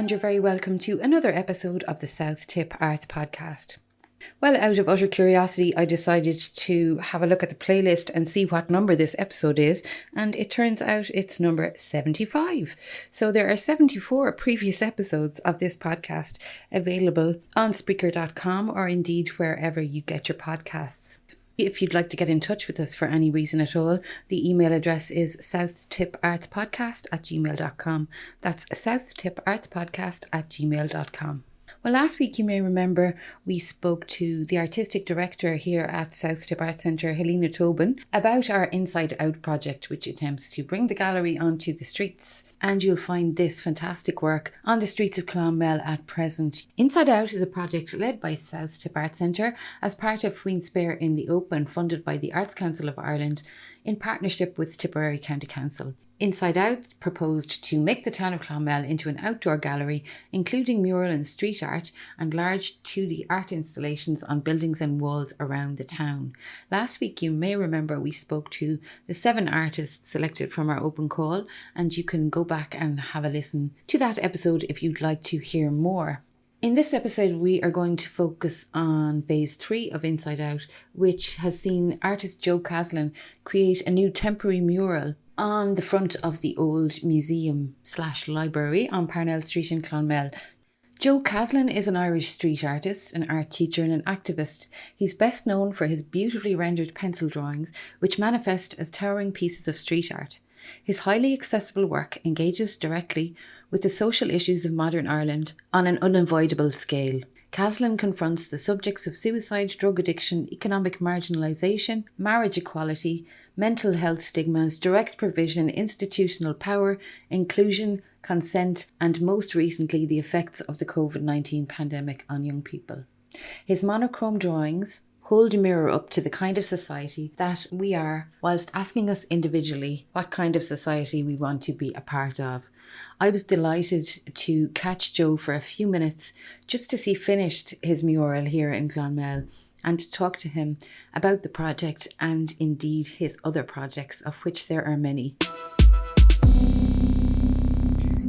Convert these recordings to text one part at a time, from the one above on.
and you're very welcome to another episode of the South Tip Arts Podcast. Well, out of utter curiosity, I decided to have a look at the playlist and see what number this episode is, and it turns out it's number 75. So there are 74 previous episodes of this podcast available on Spreaker.com or indeed wherever you get your podcasts. If you'd like to get in touch with us for any reason at all, the email address is southttipartspodcast@gmail.com. That's southttipartspodcast@gmail.com. Well, last week you may remember we spoke to the artistic director here at South Tip Arts Centre, Helena Tobin, about our Inside Out project, which attempts to bring the gallery onto the streets. And you'll find this fantastic work on the streets of Clonmel at present. Inside Out is a project led by South Tip Arts Centre as part of Queen's-Spear in the Open, funded by the Arts Council of Ireland in partnership with Tipperary County Council. Inside Out proposed to make the town of Clonmel into an outdoor gallery, including mural and street art and large 2D art installations on buildings and walls around the town. Last week, you may remember we spoke to the 7 artists selected from our open call, and you can go back and have a listen to that episode if you'd like to hear more. In this episode, we are going to focus on phase 3 of Inside Out, which has seen artist Joe Caslin create a new temporary mural on the front of the old museum/library on Parnell Street in Clonmel. Joe Caslin is an Irish street artist, an art teacher and an activist. He's best known for his beautifully rendered pencil drawings, which manifest as towering pieces of street art. His highly accessible work engages directly with the social issues of modern Ireland on an unavoidable scale. Caslin confronts the subjects of suicide, drug addiction, economic marginalisation, marriage equality, mental health stigmas, direct provision, institutional power, inclusion, consent, and most recently the effects of the COVID-19 pandemic on young people. His monochrome drawings hold a mirror up to the kind of society that we are, whilst asking us individually what kind of society we want to be a part of. I was delighted to catch Joe for a few minutes just to see finished his mural here in Clonmel and to talk to him about the project and indeed his other projects, of which there are many.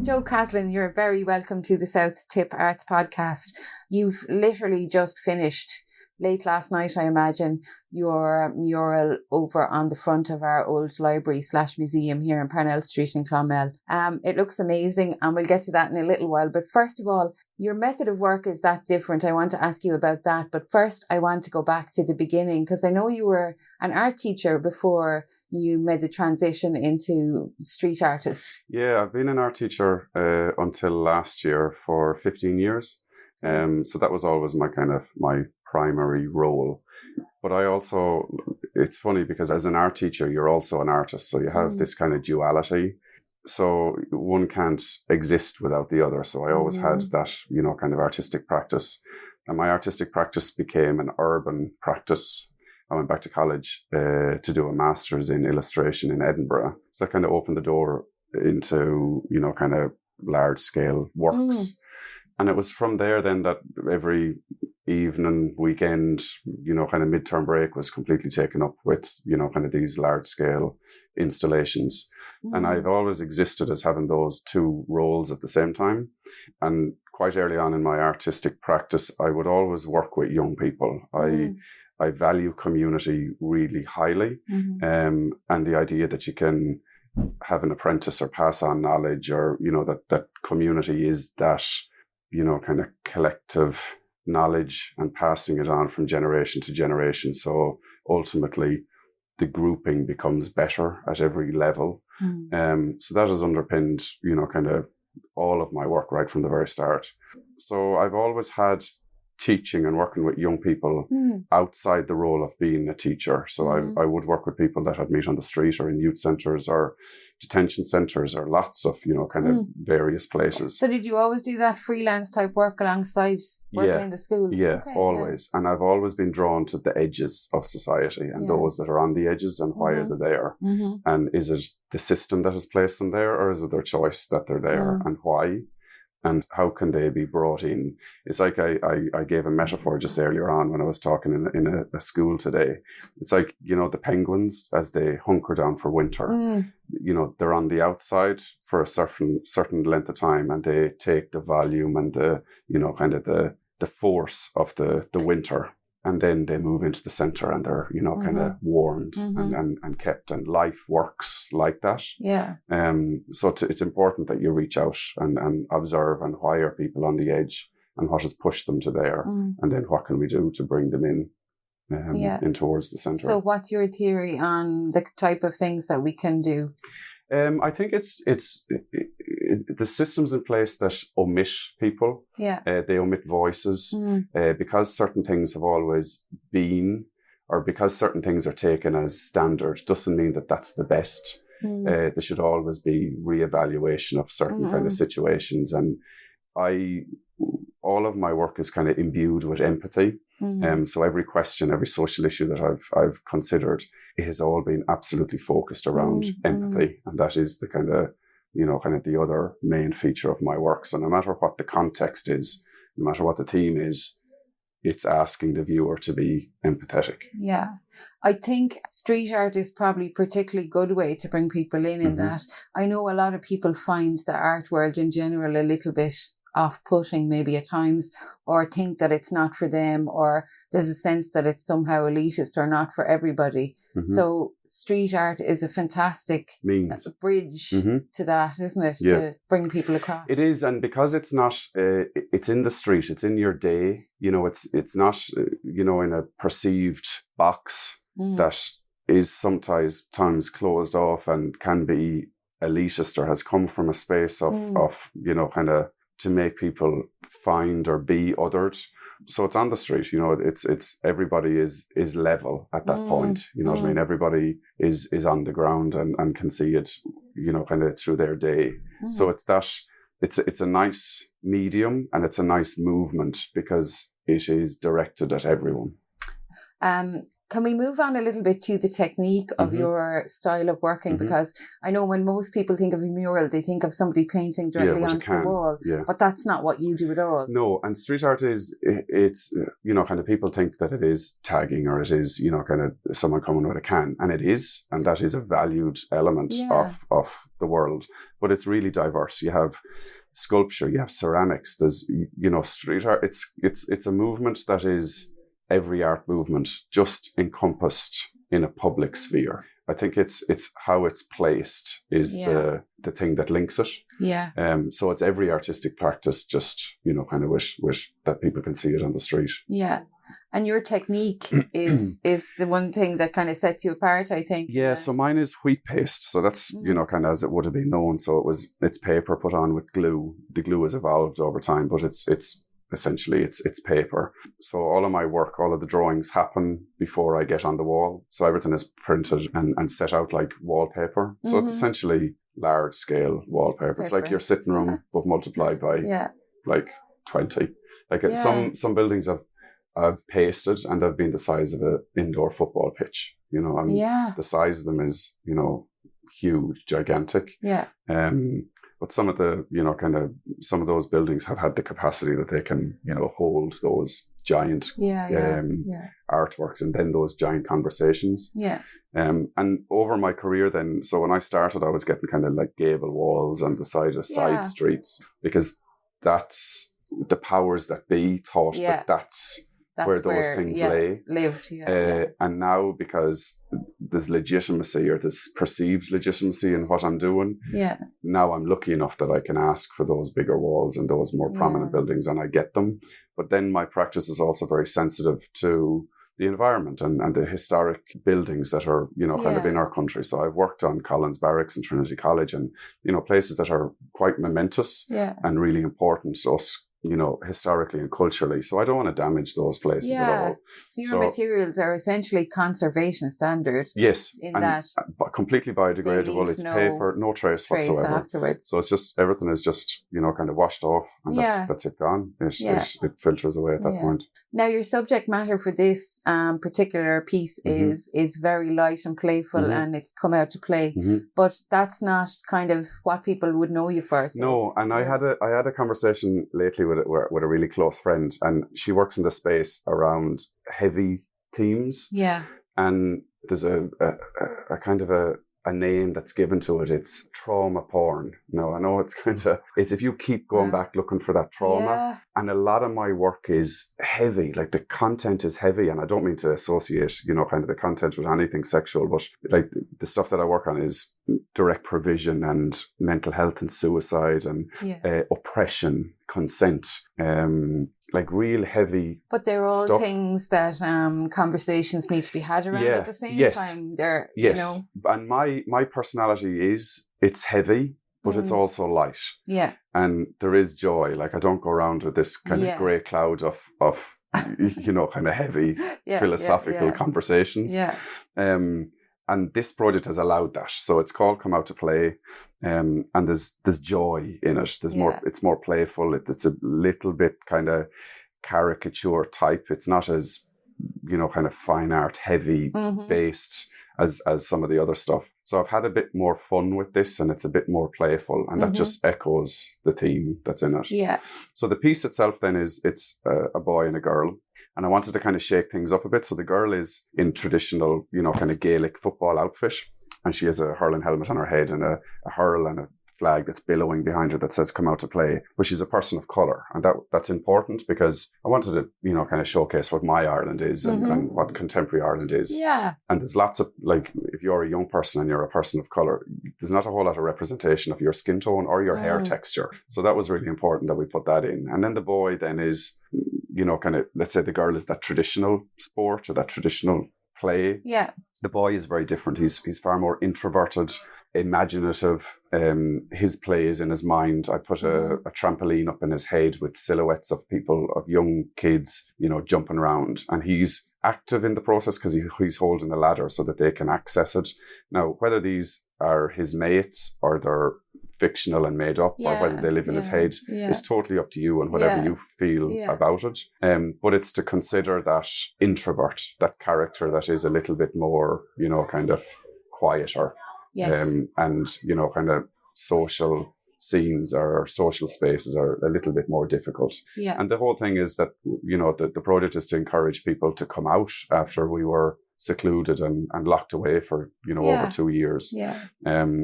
Joe Caslin, you're very welcome to the South Tip Arts Podcast. You've literally just finished late last night, I imagine, your mural over on the front of our old library/museum here in Parnell Street in Clonmel. It looks amazing, and we'll get to that in a little while. But first of all, your method of work is that different. I want to ask you about that. But first, I want to go back to the beginning, because I know you were an art teacher before you made the transition into street artist. Yeah, I've been an art teacher until last year for 15 years. So that was always my primary role. But I also, it's funny because as an art teacher, you're also an artist. So you have this kind of duality. So one can't exist without the other. So I always had that, kind of artistic practice. And my artistic practice became an urban practice. I went back to college to do a master's in illustration in Edinburgh. So that kind of opened the door into, kind of large scale works. And it was from there then that every evening, weekend, kind of midterm break was completely taken up with, kind of these large scale installations. And I've always existed as having those two roles at the same time. And quite early on in my artistic practice, I would always work with young people. I value community really highly. And the idea that you can have an apprentice or pass on knowledge, or, that community is that, kind of collective knowledge and passing it on from generation to generation. So ultimately, the grouping becomes better at every level. So that has underpinned, kind of all of my work right from the very start. So I've always had teaching and working with young people outside the role of being a teacher. So I would work with people that I'd meet on the street or in youth centres or detention centres or lots of, kind of various places. So did you always do that freelance type work alongside working in the schools? Yeah, okay, always. Yeah. And I've always been drawn to the edges of society and those that are on the edges and why are they there? And is it the system that has placed them there, or is it their choice that they're there and why? and how can they be brought in? It's like I gave a metaphor just earlier on when I was talking in a school today. It's like, the penguins, as they hunker down for winter, they're on the outside for a certain length of time, and they take the volume and the, kind of the force of the winter. And then they move into the center and they're, kind of warmed and kept, and life works like that. Yeah. So it's important that you reach out and observe and why are people on the edge and what has pushed them to there. And then what can we do to bring them in towards the center. So what's your theory on the type of things that we can do? I think it's the systems in place that omit people. Yeah. They omit voices because certain things have always been, or because certain things are taken as standard, doesn't mean that that's the best. There should always be reevaluation of certain kind of situations. And all of my work is kind of imbued with empathy. So every question, every social issue that I've considered, it has all been absolutely focused around empathy. And that is the kind of the other main feature of my work. So no matter what the context is, no matter what the theme is, it's asking the viewer to be empathetic. Yeah. I think street art is probably a particularly good way to bring people in that. I know a lot of people find the art world in general a little bit off-putting maybe at times, or think that it's not for them, or there's a sense that it's somehow elitist or not for everybody. So street art is a fantastic bridge to that, isn't it? Yeah. To bring people across. It is, and because it's not, it's in the street, it's in your day, it's not, in a perceived box that is sometimes closed off and can be elitist, or has come from a space of kind of to make people find or be othered. So it's on the street, it's everybody is level at that point, what I mean? Everybody is on the ground and can see it, kind of through their day. So it's that, it's a nice medium, and it's a nice movement because it is directed at everyone. Can we move on a little bit to the technique of your style of working? Because I know when most people think of a mural, they think of somebody painting directly onto the wall. Yeah. But that's not what you do at all. No, and street art it's kind of people think that it is tagging, or it is, kind of someone coming with a can. And it is, and that is a valued element of the world. But it's really diverse. You have sculpture, you have ceramics, there's, street art. It's a movement that is every art movement just encompassed in a public sphere. I think it's how it's placed is the thing that links it. Yeah. So it's every artistic practice, just kind of wish that people can see it on the street. Yeah. And your technique is the one thing that kind of sets you apart, I think. Yeah. So mine is wheat paste. So that's kind of as it would have been known. So it's paper put on with glue. The glue has evolved over time, but it's essentially it's paper. So all of my work, all of the drawings happen before I get on the wall. So everything is printed and set out like wallpaper. So it's essentially large scale wallpaper. It's like your sitting room, but multiplied by like 20. Like some buildings I've pasted, and they've been the size of an indoor football pitch, and the size of them is, huge, gigantic. Yeah. But some of the, some of those buildings have had the capacity that they can, hold those giant artworks and then those giant conversations. Yeah. And over my career then, so when I started, I was getting kind of like gable walls on the side of side streets, because that's the powers that be thought that's where those things lived. And now, because there's legitimacy, or there's perceived legitimacy in what I'm doing, now I'm lucky enough that I can ask for those bigger walls and those more prominent buildings, and I get them. But then my practice is also very sensitive to the environment and the historic buildings that are, kind of in our country. So I've worked on Collins Barracks and Trinity College, and, places that are quite momentous and really important to us historically and culturally. So I don't want to damage those places at all. So your materials are essentially conservation standard. Yes, in and that completely biodegradable. It's paper, no trace whatsoever. Afterwards. So it's just, everything is just, kind of washed off, and that's it gone. It filters away at that point. Now, your subject matter for this particular piece is very light and playful, and it's come out to play. But that's not kind of what people would know you for. So, no, and I had a conversation lately with a really close friend, and she works in the space around heavy themes. Yeah. And there's a kind of a name that's given to it. It's trauma porn. Now, I know it's if you keep going back looking for that trauma, and a lot of my work is heavy, like the content is heavy, and I don't mean to associate, kind of the content with anything sexual, but like the stuff that I work on is direct provision and mental health and suicide and oppression, consent, like real heavy. But they're all stuff. Things that conversations need to be had around at the same time. They're And my personality it's heavy, but it's also light. Yeah. And there is joy. Like, I don't go around with this kind of grey cloud of kind of heavy philosophical conversations. Yeah. And this project has allowed that. So it's called Come Out to Play. And there's joy in it. There's more, it's more playful. It's a little bit kind of caricature type. It's not as, kind of fine art heavy based as some of the other stuff. So I've had a bit more fun with this, and it's a bit more playful, and that just echoes the theme that's in it. Yeah. So the piece itself then it's a boy and a girl. And I wanted to kind of shake things up a bit. So the girl is in traditional, kind of Gaelic football outfit. And she has a hurling helmet on her head and a hurl and a flag that's billowing behind her that says "Come Out to Play." But she's a person of colour. And that's important, because I wanted to, kind of showcase what my Ireland is and what contemporary Ireland is. Yeah. And there's lots of, like, if you're a young person and you're a person of colour, there's not a whole lot of representation of your skin tone or your hair texture. So that was really important that we put that in. And then the boy then is, kind of, let's say the girl is that traditional sport or that traditional play. Yeah. The boy is very different. He's far more introverted, imaginative. His play is in his mind. I put a trampoline up in his head with silhouettes of people, of young kids, jumping around. And he's active in the process because he's holding a ladder so that they can access it. Now, whether these are his mates or they're fictional and made up, or whether they live in his head, is totally up to you and whatever you feel about it. But it's to consider that introvert, that character that is a little bit more, kind of quieter. Yes. And, kind of social scenes or social spaces are a little bit more difficult. Yeah. And the whole thing is that, the project is to encourage people to come out after we were secluded and locked away for, over 2 years. Yeah.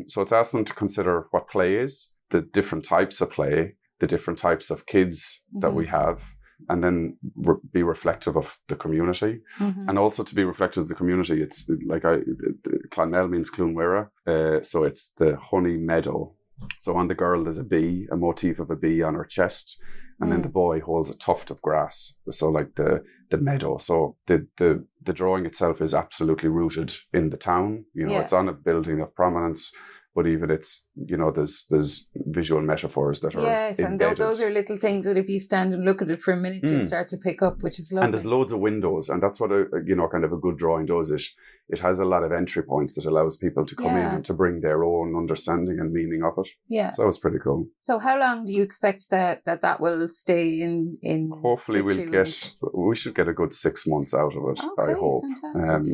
So it's asking them to consider what play is, the different types of play, the different types of kids that we have, and then be reflective of the community. And also to be reflective of the community, it's like Clonmel means Clonmel, so it's the honey meadow. So on the girl there's a bee, a motif of a bee on her chest, and then the boy holds a tuft of grass. So like the meadow. So the drawing itself is absolutely rooted in the town. It's on a building of prominence. But even it's, there's visual metaphors that are embedded. And those are little things that if you stand and look at it for a minute, you'll start to pick up, which is lovely. And there's loads of windows, and that's what kind of a good drawing does. It has a lot of entry points that allows people to come in and to bring their own understanding and meaning of it. Yeah. So it's pretty cool. So how long do you expect that will stay in Hopefully we should get a good 6 months out of it, okay, I hope. Fantastic,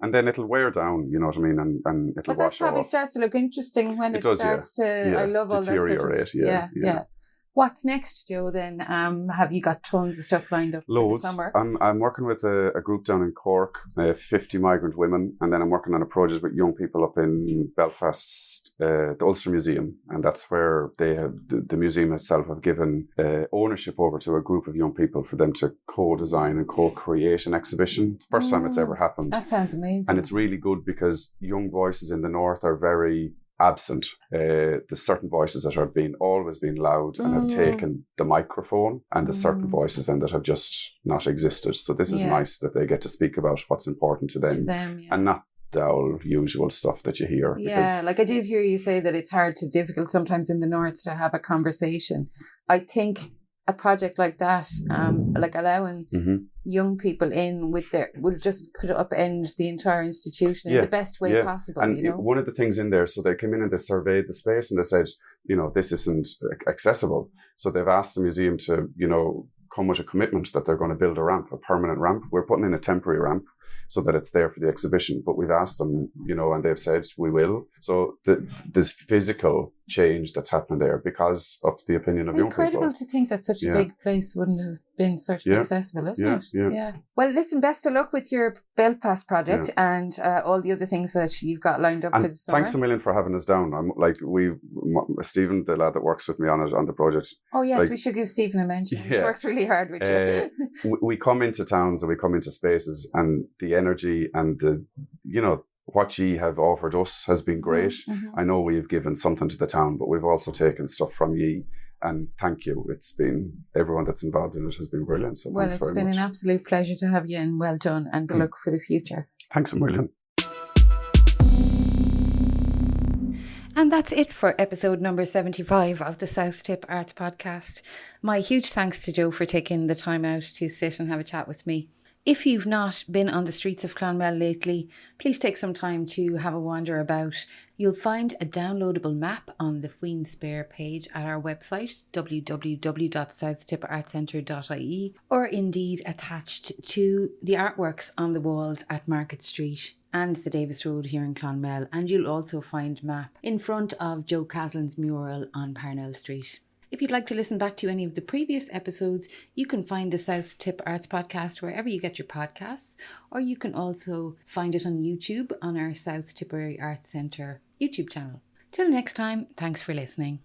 And then it'll wear down, you know what I mean, and it'll but that wash probably off. starts to look interesting when it does, starts to. I love all that deteriorate. Yeah. What's next, Joe? Then have you got tons of stuff lined up Loads. for the summer? I'm working with a group down in Cork, 50 migrant women, and then I'm working on a project with young people up in Belfast, the Ulster Museum, and that's where they have the museum itself have given ownership over to a group of young people for them to co-design and co-create an exhibition. First time it's ever happened. That sounds amazing. And it's really good because young voices in the north are very absent. There's certain voices that have always been loud and have taken the microphone, and there's certain voices then that have just not existed. So this is nice that they get to speak about what's important to them, and not the old usual stuff that you hear. Yeah, like I did hear you say that it's difficult sometimes in the north to have a conversation. I think a project like that, like allowing young people in with could upend the entire institution in the best way possible. And one of the things in there, so they came in and they surveyed the space and they said, this isn't accessible. So they've asked the museum to, come with a commitment that they're going to build a permanent ramp. We're putting in a temporary ramp so that it's there for the exhibition. But we've asked them, and they've said we will. So this physical change that's happened there because of the opinion of young people. Incredible to think that such a big place wouldn't have been such accessible, isn't it? Yeah. Well, listen, best of luck with your Belfast project and all the other things that you've got lined up for the summer. Thanks a million for having us down. Stephen, the lad that works with me on the project. Oh yes, we should give Stephen a mention. He's worked really hard with you. We come into towns and we come into spaces, and the energy and the what ye have offered us has been great. I know we've given something to the town, but we've also taken stuff from ye. And thank you. It's been, everyone that's involved in it has been brilliant. So well, it's been an absolute pleasure to have you, and well done, and good luck for the future. Thanks a million. And that's it for episode number 75 of the South Tip Arts Podcast. My huge thanks to Joe for taking the time out to sit and have a chat with me. If you've not been on the streets of Clonmel lately, please take some time to have a wander about. You'll find a downloadable map on the Fouine Spare page at our website, www.southtipArtcentre.ie, or indeed attached to the artworks on the walls at Market Street and the Davis Road here in Clonmel. And you'll also find map in front of Joe Caslin's mural on Parnell Street. If you'd like to listen back to any of the previous episodes, you can find the South Tip Arts Podcast wherever you get your podcasts, or you can also find it on YouTube on our South Tipperary Arts Centre YouTube channel. Till next time, thanks for listening.